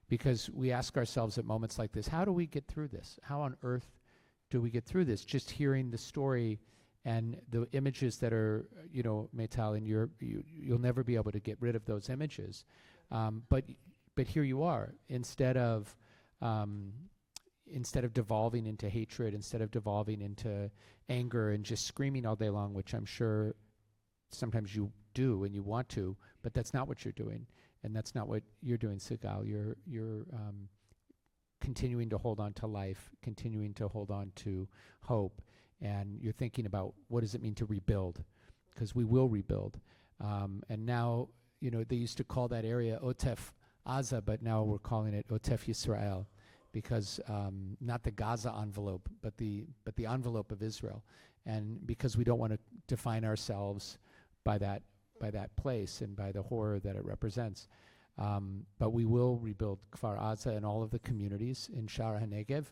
Speaker 1: because we ask ourselves at moments like this, how do we get through this? How on earth do we get through this? Just hearing the story and the images that are, you know, Maital, and you'll never be able to get rid of those images. But here you are, instead of devolving into hatred, instead of devolving into anger and just screaming all day long, which I'm sure sometimes you do and you want to, but that's not what you're doing, and that's not what you're doing, Segal. You're continuing to hold on to life, continuing to hold on to hope, and you're thinking about what does it mean to rebuild, because we will rebuild. And now, you know, they used to call that area Otef Aza, but now we're calling it Otef Yisrael, because not the Gaza envelope, but the envelope of Israel, and because we don't want to define ourselves by that place and by the horror that it represents. But we will rebuild Kfar Aza and all of the communities in Sha'ar HaNegev.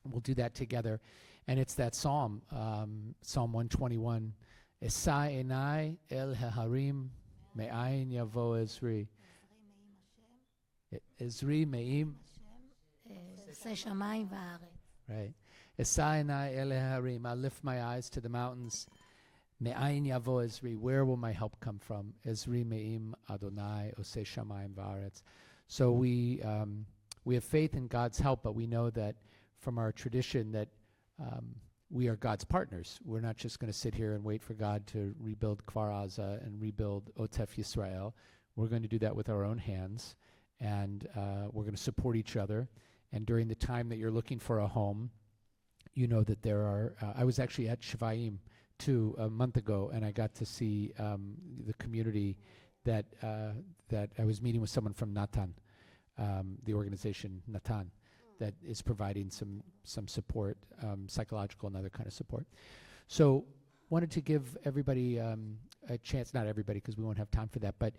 Speaker 1: We'll do that together. And it's that psalm, Psalm 121, Esa enai el haharim me'ayin yavo Ezri. Ezri me'im. Right. Esa enai el haharim. I lift my eyes to the mountains. Me'ayin yavo Ezri. Where will my help come from? Ezri me'im Adonai oseh shamayim va'aretz. So we have faith in God's help, but we know that from our tradition that we are God's partners. We're not just going to sit here and wait for God to rebuild Kfar Aza and rebuild Otef Yisrael. We're going to do that with our own hands, and we're going to support each other. And during the time that you're looking for a home, you know that there are, I was actually at Shvaim too a month ago, and I got to see the community that I was meeting with someone from Natan, the organization Natan, that is providing some support, psychological and other kind of support. So wanted to give everybody a chance, not everybody because we won't have time for that, but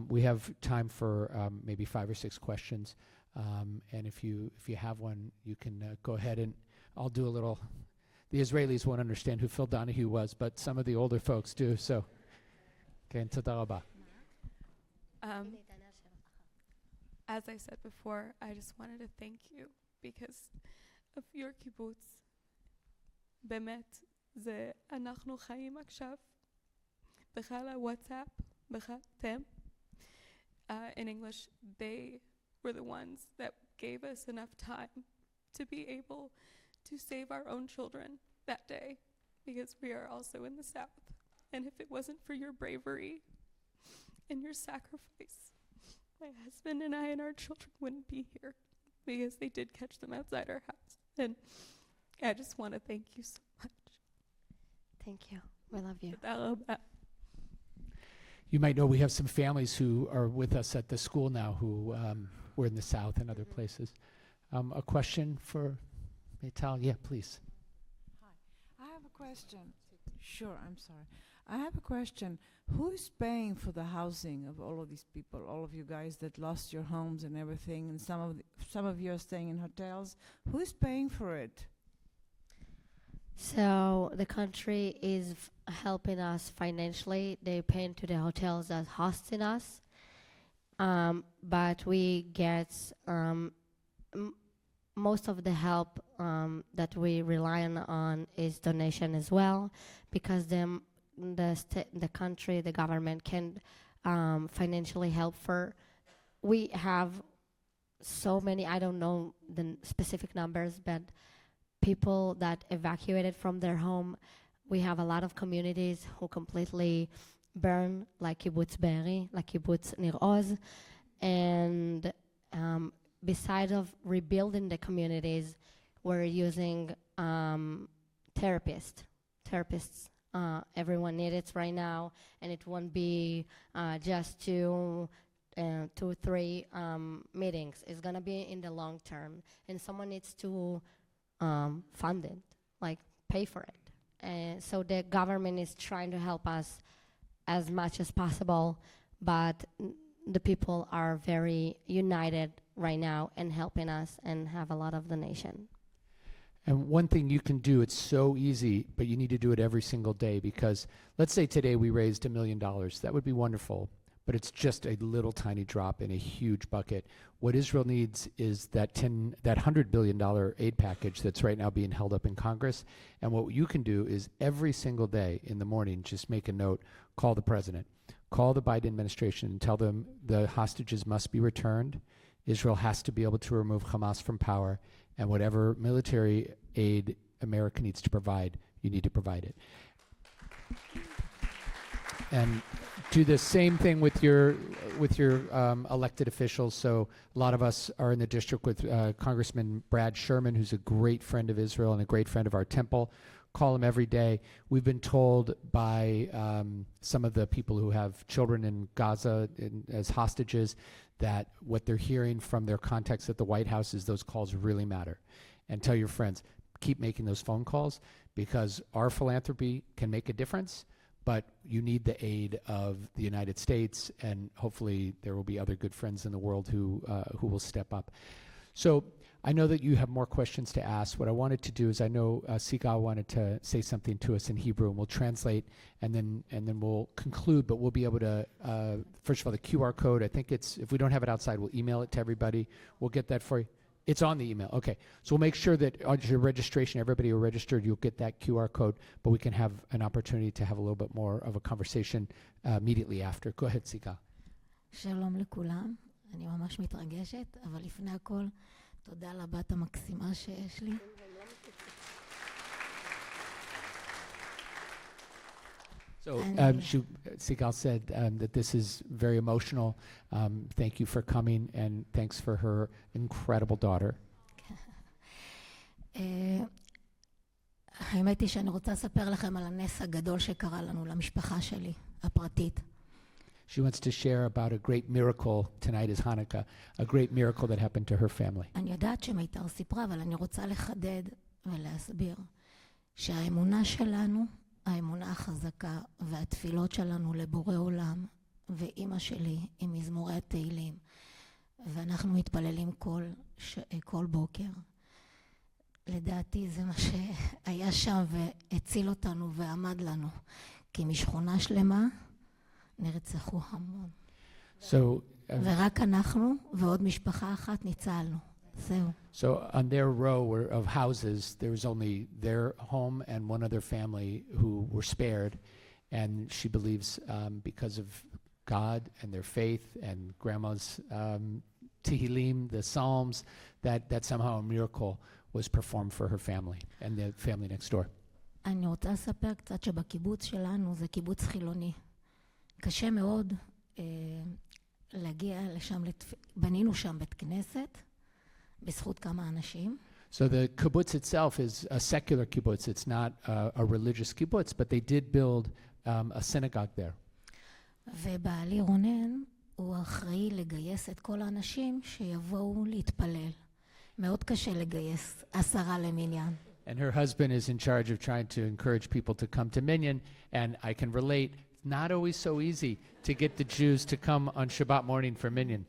Speaker 1: we have time for maybe 5 or 6 questions. And if you have one, you can go ahead, and I'll do a little. The Israelis won't understand who Phil Donahue was, but some of the older folks do. So, okay, toda rabah.
Speaker 3: As I said before, I just wanted to thank you because of your kibbutz. באמת, זה אנחנו חיים עכשיו בכלל הוואטסאפ, בכלל אתם. In English, they were the ones that gave us enough time to be able to save our own children that day, because we are also in the South. And if it wasn't for your bravery and your sacrifice, my husband and I and our children wouldn't be here, because they did catch them outside our house. And I just want to thank you so much.
Speaker 2: Thank you. We love you.
Speaker 1: You might know we have some families who are with us at the school now who were in the South and other places. A question for Maital? Yeah, please.
Speaker 4: Hi, I have a question. Sure, I'm sorry. I have a question. Who is paying for the housing of all of these people, all of you guys that lost your homes and everything, and some of you are staying in hotels? Who is paying for it?
Speaker 2: So the country is helping us financially. They pay into the hotels that hosting us, but we get most of the help that we rely on is donation as well, because the country, the government can financially help for. We have so many, I don't know the specific numbers, but people that evacuated from their home. We have a lot of communities who completely burn, like Kibbutz Be'eri, like Kibbutz Nir Oz, and besides of rebuilding the communities, we're using therapists. Everyone needs it right now, and it won't be just 2 or 3 meetings. It's gonna be in the long term, and someone needs to fund it, like pay for it. And so the government is trying to help us as much as possible, but the people are very united right now and helping us and have a lot of donation.
Speaker 1: And one thing you can do, it's so easy, but you need to do it every single day, because let's say today we raised $1 million. That would be wonderful, but it's just a little tiny drop in a huge bucket. What Israel needs is that $100 billion aid package that's right now being held up in Congress. And what you can do is every single day in the morning, just make a note, call the president, call the Biden administration and tell them the hostages must be returned. Israel has to be able to remove Hamas from power, and whatever military aid America needs to provide, you need to provide it. And do the same thing with your elected officials. So a lot of us are in the district with Congressman Brad Sherman, who's a great friend of Israel and a great friend of our temple. Call him every day. We've been told by some of the people who have children in Gaza as hostages that what they're hearing from their contacts at the White House is those calls really matter. And tell your friends, keep making those phone calls, because our philanthropy can make a difference, but you need the aid of the United States, and hopefully there will be other good friends in the world who will step up. So I know that you have more questions to ask. What I wanted to do is, I know Segal wanted to say something to us in Hebrew, and we'll translate, and then we'll conclude. But we'll be able to, first of all, the QR code. I think it's, if we don't have it outside, we'll email it to everybody. We'll get that for you. It's on the email. Okay. So we'll make sure that on your registration, everybody who registered, you'll get that QR code, but we can have an opportunity to have a little bit more of a conversation immediately after. Go ahead, Segal.
Speaker 5: שלום לכולם, אני ממש מתרגשת, אבל לפני הכל, תודה לבת המקסימה שיש לי.
Speaker 1: So Segal said that this is very emotional. Thank you for coming, and thanks for her incredible daughter.
Speaker 5: האמת היא שאני רוצה לספר לכם על הנס הגדול שקרה לנו, למשפחה שלי, הפרטית.
Speaker 1: She wants to share about a great miracle. Tonight is Hanukkah, a great miracle that happened to her family.
Speaker 5: אני יודעת שמיתר סיפרה, אבל אני רוצה לחדד ולהסביר שהאמונה שלנו, האמונה החזקה והתפילות שלנו לבורא עולם, ואימא שלי עם מזמורי התהילים, ואנחנו מתפללים כל בוקר. לדעתי זה מה שהיה שם והציל אותנו ועמד לנו, כי משכונה שלמה נרצחו המון. ורק אנחנו ועוד משפחה אחת ניצלנו. זהו.
Speaker 1: So on their row of houses, there was only their home and one other family who were spared, and she believes because of God and their faith and grandma's Tehillim, the Psalms, that somehow a miracle was performed for her family and the family next door.
Speaker 5: אני רוצה לספר קצת שבקיבוץ שלנו זה קיבוץ חילוני. קשה מאוד להגיע לשם, בנינו שם בית כנסת, בזכות כמה אנשים.
Speaker 1: So the kibbutz itself is a secular kibbutz. It's not a religious kibbutz, but they did build a synagogue there.
Speaker 5: ובעלי רונן הוא אחראי לגייס את כל האנשים שיבואו להתפלל. מאוד קשה לגייס 10 למניין.
Speaker 1: And her husband is in charge of trying to encourage people to come to Minyan, and I can relate, it's not always so easy to get the Jews to come on Shabbat morning for Minyan.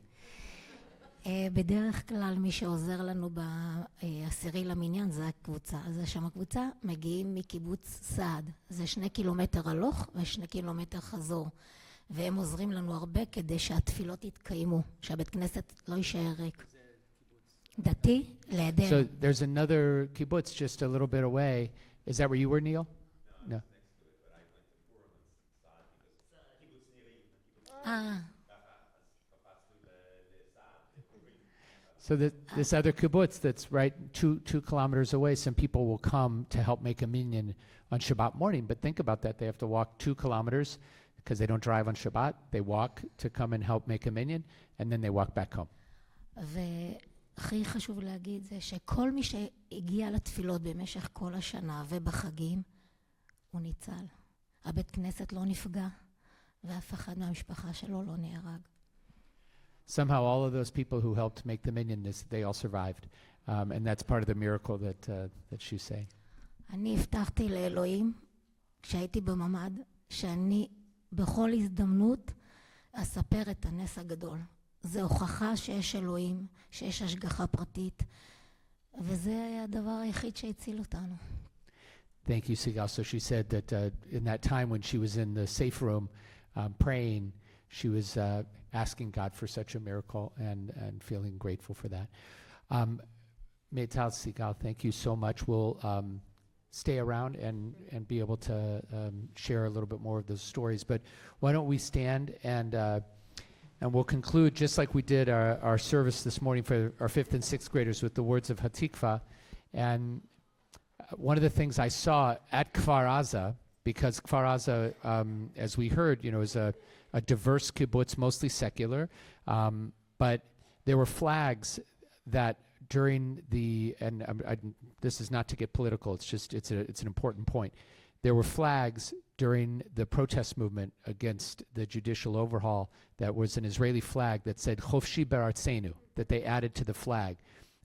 Speaker 5: בדרך כלל מי שעוזר לנו בעשירי למניין זה הקבוצה. אז יש שם הקבוצה, מגיעים מקיבוץ סעד. זה 2 קילומטר הלוך ו2 קילומטר חזור. והם עוזרים לנו הרבה כדי שהתפילות יתקיימו, שהבית כנסת לא יישאר ריק. דתי, לידינו.
Speaker 1: So there's another kibbutz just a little bit away. Is that where you were, Neil? No. So this other kibbutz that's right two kilometers away, some people will come to help make a minyan on Shabbat morning. But think about that. They have to walk 2 kilometers because they don't drive on Shabbat. They walk to come and help make a minyan, and then they walk back home.
Speaker 5: והכי חשוב להגיד זה שכל מי שהגיע לתפילות במשך כל השנה ובחגים, הוא ניצל. הבית כנסת לא נפגע, ואף אחד מהמשפחה שלו לא נהרג.
Speaker 1: Somehow all of those people who helped make the minyan, they all survived. And that's part of the miracle that she's saying.
Speaker 5: אני הבטחתי לאלוהים, כשהייתי בממד, שאני בכל הזדמנות אספר את הנס הגדול. זה הוכחה שיש אלוהים, שיש השגחה פרטית, וזה הדבר היחיד שהציל אותנו.
Speaker 1: Thank you, Segal. So she said that in that time when she was in the safe room praying, she was asking God for such a miracle and feeling grateful for that. Maital, Segal, thank you so much. We'll stay around and be able to share a little bit more of those stories. But why don't we stand and we'll conclude just like we did our service this morning for our 5th and 6th graders with the words of Hatikva. And one of the things I saw at Kfar Aza, because Kfar Aza, as we heard, is a diverse kibbutz, mostly secular, but there were flags that during this is not to get political, it's an important point. There were flags during the protest movement against the judicial overhaul that was an Israeli flag that said Chofshi B'Artzenu, that they added to the flag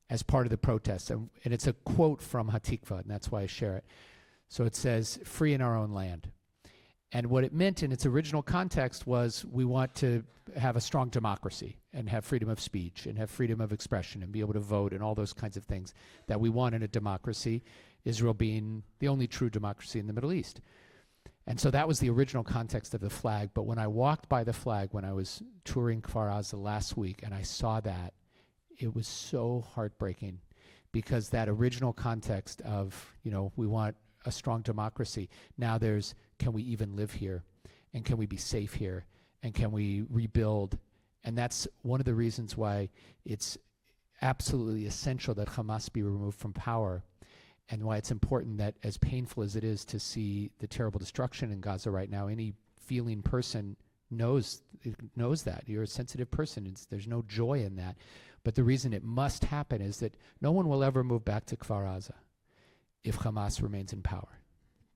Speaker 1: as part of the protest. And it's a quote from Hatikva, and that's why I share it. So it says, free in our own land. And what it meant in its original context was we want to have a strong democracy and have freedom of speech and have freedom of expression and be able to vote and all those kinds of things that we want in a democracy, Israel being the only true democracy in the Middle East. And so that was the original context of the flag. But when I walked by the flag when I was touring Kfar Aza last week and I saw that, it was so heartbreaking because that original context of, we want a strong democracy. Now there's, can we even live here? And can we be safe here? And can we rebuild? And that's one of the reasons why it's absolutely essential that Hamas be removed from power, and why it's important that, as painful as it is to see the terrible destruction in Gaza right now, any feeling person knows that. You're a sensitive person. There's no joy in that. But the reason it must happen is that no one will ever move back to Kfar Aza if Hamas remains in power.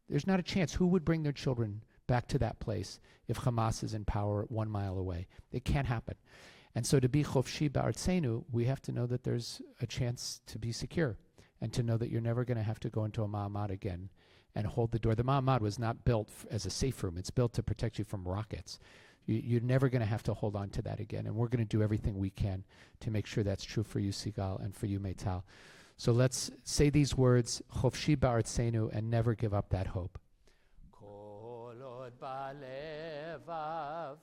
Speaker 1: There's not a chance. Who would bring their children back to that place if Hamas is in power 1 mile away? It can't happen. And so to be Chofshi B'Artzenu, we have to know that there's a chance to be secure and to know that you're never going to have to go into a ma'amad again and hold the door. The ma'amad was not built as a safe room. It's built to protect you from rockets. You're never going to have to hold on to that again. And we're going to do everything we can to make sure that's true for you, Segal, and for you, Maital. So let's say these words, Chofshi B'Artzenu, and never give up that hope. Kol od balevav